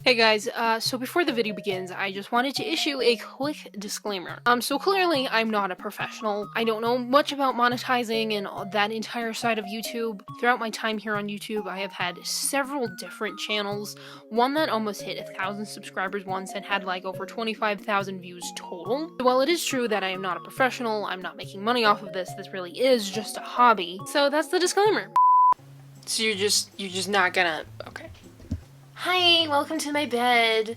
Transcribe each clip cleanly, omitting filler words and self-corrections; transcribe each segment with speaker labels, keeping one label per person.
Speaker 1: Hey guys, so before the video begins, I just wanted to issue a quick disclaimer. So clearly I'm not a professional. I don't know much about monetizing and that entire side of YouTube. Throughout my time here on YouTube, I have had several different channels. One that almost hit 1,000 subscribers once and had like over 25,000 views total. While it is true that I am not a professional, I'm not making money off of this really is just a hobby. So that's the disclaimer. So you're just not gonna, okay. Hi, welcome to my bed.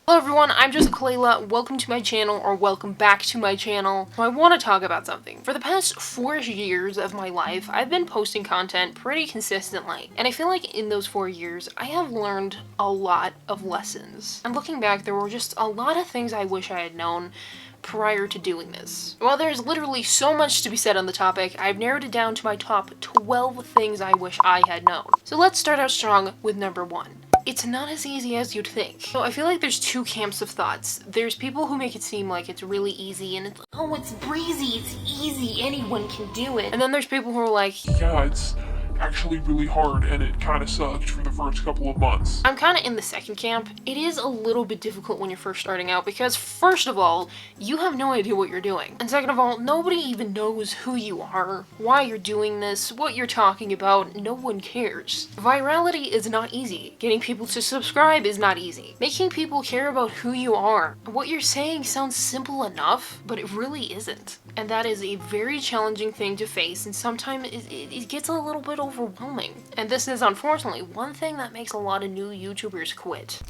Speaker 1: Hello everyone, I'm just Laylah. Welcome to my channel, or welcome back to my channel. So I want to talk about something. For the past 4 years of my life, I've been posting content pretty consistently. And I feel like in those 4 years, I have learned a lot of lessons. And looking back, there were just a lot of things I wish I had known prior to doing this. While there's literally so much to be said on the topic, I've narrowed it down to my top 12 things I wish I had known. So let's start out strong with number 1. It's not as easy as you'd think. So I feel like there's two camps of thoughts. There's people who make it seem like it's really easy and it's, oh, it's breezy, it's easy, anyone can do it. And then there's people who are like,
Speaker 2: yeah, it's actually really hard and it kind of sucked for the first couple of months.
Speaker 1: I'm kind of in the second camp. It is a little bit difficult when you're first starting out because first of all, you have no idea what you're doing. And second of all, nobody even knows who you are, why you're doing this, what you're talking about. No one cares. Virality is not easy. Getting people to subscribe is not easy. Making people care about who you are. What you're saying sounds simple enough, but it really isn't. And that is a very challenging thing to face, and sometimes it gets a little bit overwhelming. And this is unfortunately one thing that makes a lot of new YouTubers quit.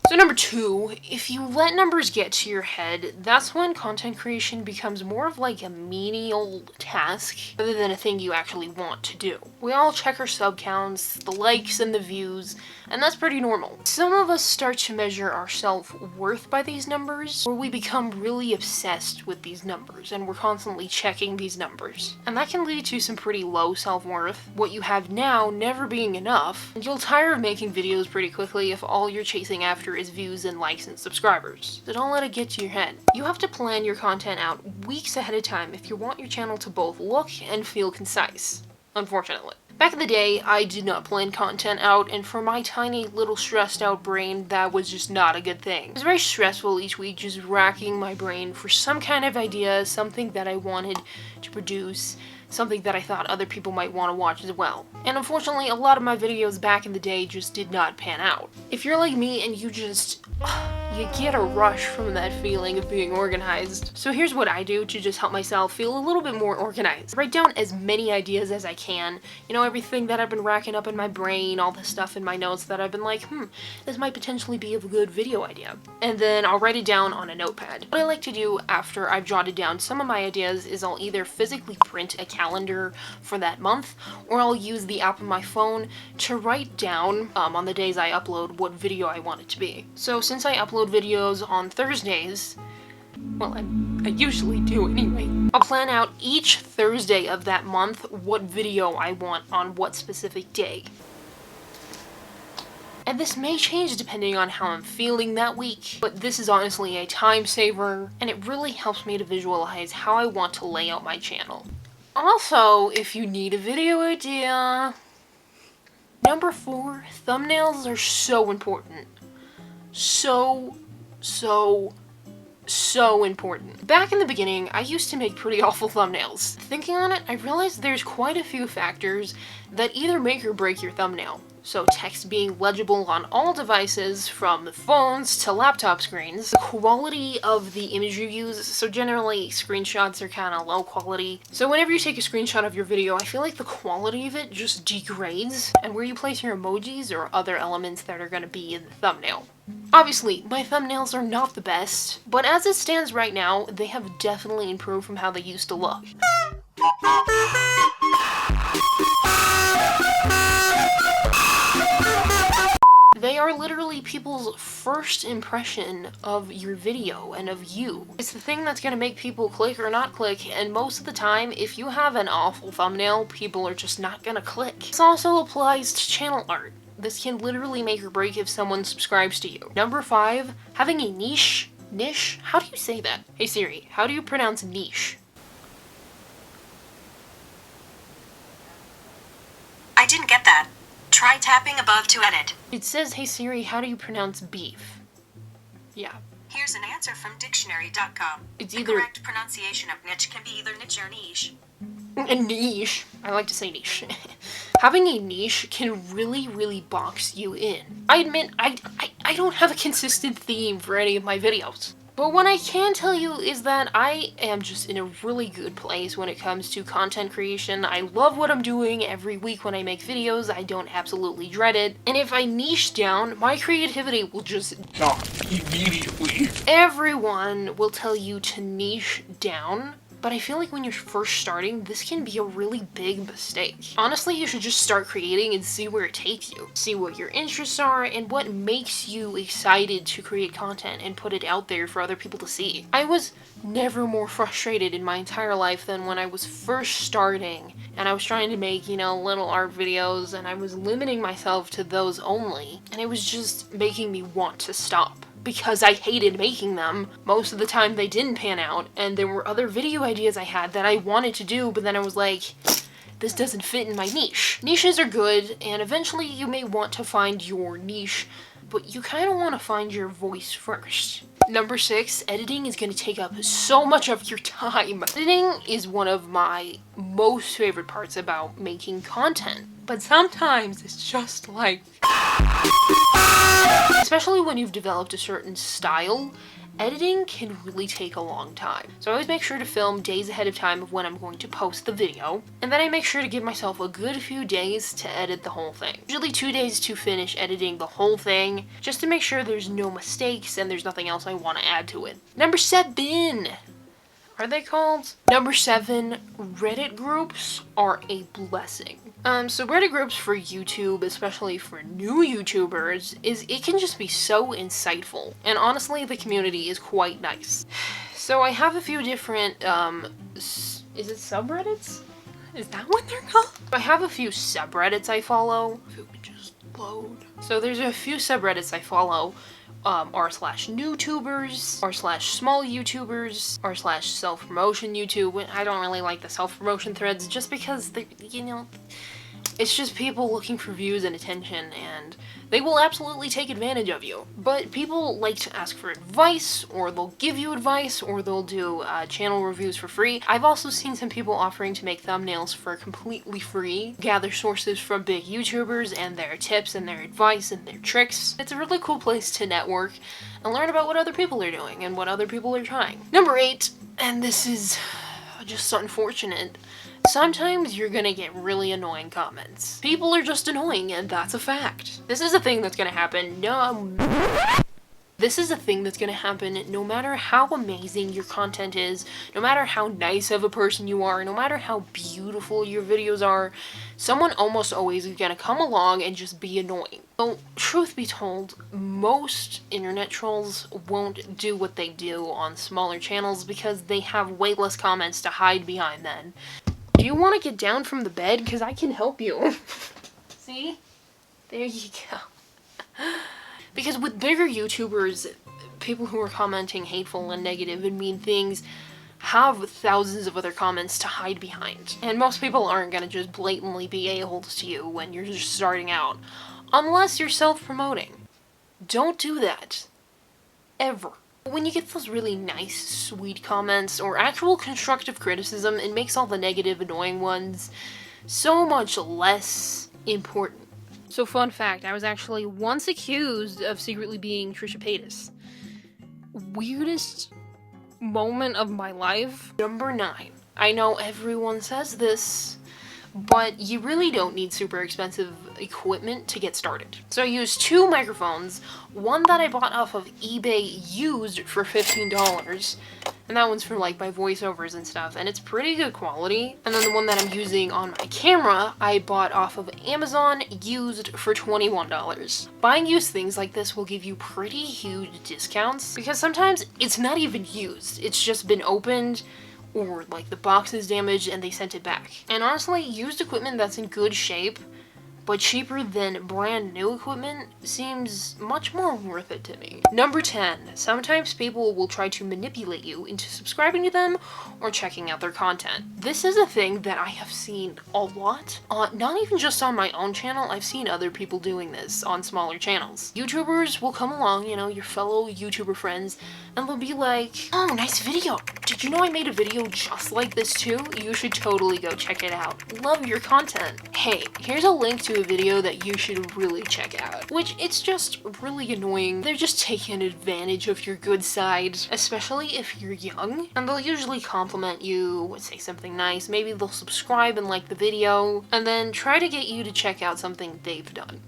Speaker 1: So number 2, if you let numbers get to your head, that's when content creation becomes more of like a menial task rather than a thing you actually want to do. We all check our sub counts, the likes and the views, and that's pretty normal. Some of us start to measure our self-worth by these numbers, or we become really obsessed with these numbers and we're constantly checking these numbers. And that can lead to some pretty low self-worth, what you have now never being enough, and you'll tire of making videos pretty quickly if all you're chasing after is views and likes and subscribers. So don't let it get to your head. You have to plan your content out weeks ahead of time if you want your channel to both look and feel concise, unfortunately. Back in the day, I did not plan content out, and for my tiny little stressed out brain, that was just not a good thing. It was very stressful each week, just racking my brain for some kind of idea, something that I wanted to produce, something that I thought other people might want to watch as well. And unfortunately, a lot of my videos back in the day just did not pan out. If you're like me and you get a rush from that feeling of being organized. So here's what I do to just help myself feel a little bit more organized. Write down as many ideas as I can. You know, everything that I've been racking up in my brain, all the stuff in my notes that I've been like, this might potentially be a good video idea. And then I'll write it down on a notepad. What I like to do after I've jotted down some of my ideas is I'll either physically print a calendar for that month, or I'll use the app on my phone to write down on the days I upload what video I want it to be. So since I upload videos on Thursdays, well, I usually do anyway, I'll plan out each Thursday of that month what video I want on what specific day. And this may change depending on how I'm feeling that week, but this is honestly a time saver, and it really helps me to visualize how I want to lay out my channel. Also, if you need a video idea... Number 4, thumbnails are so important. So important. Back in the beginning, I used to make pretty awful thumbnails. Thinking on it, I realized there's quite a few factors that either make or break your thumbnail. So text being legible on all devices, from phones to laptop screens, the quality of the image you use, so generally screenshots are kind of low quality. So whenever you take a screenshot of your video, I feel like the quality of it just degrades, and where you place your emojis or other elements that are going to be in the thumbnail. Obviously, my thumbnails are not the best, but as it stands right now, they have definitely improved from how they used to look. They are literally people's first impression of your video and of you. It's the thing that's gonna make people click or not click, and most of the time, if you have an awful thumbnail, people are just not gonna click. This also applies to channel art. This can literally make or break if someone subscribes to you. Number 5, having a niche? Niche? How do you say that? Hey Siri, how do you pronounce niche?
Speaker 3: I didn't get that. Try tapping above to edit.
Speaker 1: It says, hey Siri, how do you pronounce beef? Yeah.
Speaker 3: Here's an answer from dictionary.com.
Speaker 1: It's
Speaker 3: The
Speaker 1: either
Speaker 3: correct pronunciation of niche can be either niche or niche.
Speaker 1: a niche. I like to say niche. Having a niche can really box you in. I admit, I don't have a consistent theme for any of my videos. But what I can tell you is that I am just in a really good place when it comes to content creation. I love what I'm doing every week when I make videos. I don't absolutely dread it. And if I niche down, my creativity will just
Speaker 2: die immediately.
Speaker 1: Everyone will tell you to niche down, but I feel like when you're first starting, this can be a really big mistake. Honestly, you should just start creating and see where it takes you. See what your interests are and what makes you excited to create content and put it out there for other people to see. I was never more frustrated in my entire life than when I was first starting and I was trying to make, little art videos and I was limiting myself to those only, and it was just making me want to stop. Because I hated making them. Most of the time they didn't pan out, and there were other video ideas I had that I wanted to do, but then I was like, this doesn't fit in my niche. Niches are good, and eventually you may want to find your niche, but you kind of want to find your voice first. Number 6, editing is going to take up so much of your time. Editing is one of my most favorite parts about making content, but sometimes it's just like... Especially when you've developed a certain style, editing can really take a long time. So I always make sure to film days ahead of time of when I'm going to post the video, and then I make sure to give myself a good few days to edit the whole thing. Usually 2 days to finish editing the whole thing, just to make sure there's no mistakes and there's nothing else I want to add to it. Number 7. Are they called? Number 7, Reddit groups are a blessing. So Reddit groups for YouTube, especially for new YouTubers, it can just be so insightful. And honestly, the community is quite nice. So I have a few different, is it subreddits? Is that what they're called? I have a few subreddits I follow. If it would just load. So there's a few subreddits I follow. r/newtubers, r/small YouTubers, r/self-promotion YouTube. I don't really like the self-promotion threads just because they, it's just people looking for views and attention, and they will absolutely take advantage of you. But people like to ask for advice, or they'll give you advice, or they'll do channel reviews for free. I've also seen some people offering to make thumbnails for completely free, gather sources from big YouTubers and their tips and their advice and their tricks. It's a really cool place to network and learn about what other people are doing and what other people are trying. Number 8, and this is just unfortunate, sometimes you're gonna get really annoying comments. People are just annoying, and that's a fact. This is a thing that's gonna happen. This is a thing that's gonna happen no matter how amazing your content is, no matter how nice of a person you are, no matter how beautiful your videos are, someone almost always is gonna come along and just be annoying. So, truth be told, most internet trolls won't do what they do on smaller channels because they have way less comments to hide behind then. Do you want to get down from the bed? Because I can help you. See? There you go. Because with bigger YouTubers, people who are commenting hateful and negative and mean things have thousands of other comments to hide behind. And most people aren't going to just blatantly be a-holes to you when you're just starting out. Unless you're self-promoting. Don't do that. Ever. When you get those really nice, sweet comments, or actual constructive criticism, it makes all the negative, annoying ones so much less important. So fun fact, I was actually once accused of secretly being Trisha Paytas. Weirdest moment of my life? Number 9. I know everyone says this, but you really don't need super expensive equipment to get started. So I used 2 microphones, one that I bought off of eBay used for $15, and that one's for like my voiceovers and stuff, and it's pretty good quality. And then the one that I'm using on my camera, I bought off of Amazon used for $21. Buying used things like this will give you pretty huge discounts, because sometimes it's not even used, it's just been opened, or like the box is damaged and they sent it back. And honestly, used equipment that's in good shape but cheaper than brand new equipment seems much more worth it to me. Number 10. Sometimes people will try to manipulate you into subscribing to them or checking out their content. This is a thing that I have seen a lot, not even just on my own channel. I've seen other people doing this on smaller channels. YouTubers will come along, you know, your fellow YouTuber friends, and they'll be like, oh, nice video. Did you know I made a video just like this too? You should totally go check it out. Love your content. Hey, here's a link to a video that you should really check out. Which, it's just really annoying. They're just taking advantage of your good side, especially if you're young. And they'll usually compliment you, say something nice, maybe they'll subscribe and like the video, and then try to get you to check out something they've done.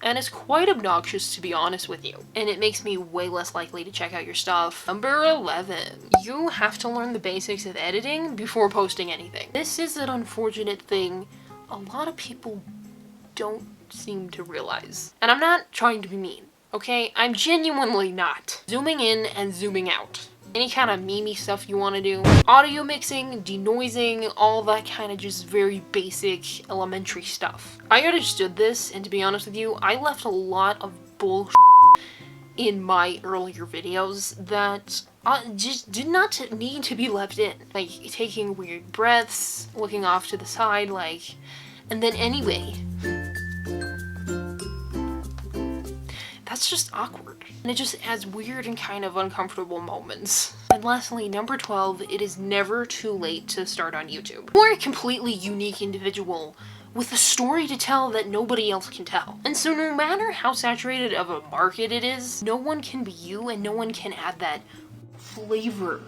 Speaker 1: And it's quite obnoxious, to be honest with you. And it makes me way less likely to check out your stuff. Number 11. You have to learn the basics of editing before posting anything. This is an unfortunate thing a lot of people don't seem to realize. And I'm not trying to be mean, okay? I'm genuinely not. Zooming in and zooming out. Any kind of memey stuff you want to do. Audio mixing, denoising, all that kind of just very basic, elementary stuff. I understood this, and to be honest with you, I left a lot of bullshit in my earlier videos that just did not need to be left in. Like, taking weird breaths, looking off to the side, like, and then anyway. That's just awkward. And it just adds weird and kind of uncomfortable moments. And lastly, number 12, it is never too late to start on YouTube. You are a completely unique individual with a story to tell that nobody else can tell. And so no matter how saturated of a market it is, no one can be you and no one can add that flavor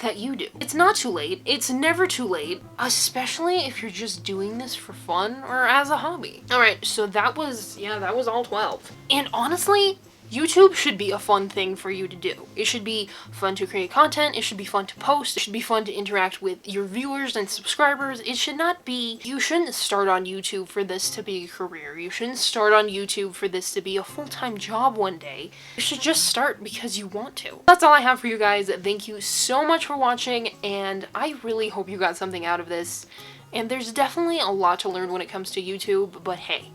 Speaker 1: that you do. It's not too late. It's never too late, especially if you're just doing this for fun or as a hobby. Alright, so that was all 12. And honestly, YouTube should be a fun thing for you to do. It should be fun to create content, it should be fun to post, it should be fun to interact with your viewers and subscribers. It should not be, you shouldn't start on YouTube for this to be a career. You shouldn't start on YouTube for this to be a full-time job one day. You should just start because you want to. That's all I have for you guys. Thank you so much for watching, and I really hope you got something out of this. And there's definitely a lot to learn when it comes to YouTube, but hey,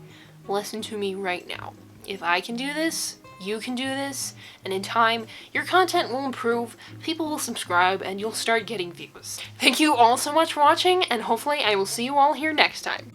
Speaker 1: listen to me right now. If I can do this, you can do this, and in time, your content will improve, people will subscribe, and you'll start getting views. Thank you all so much for watching, and hopefully I will see you all here next time.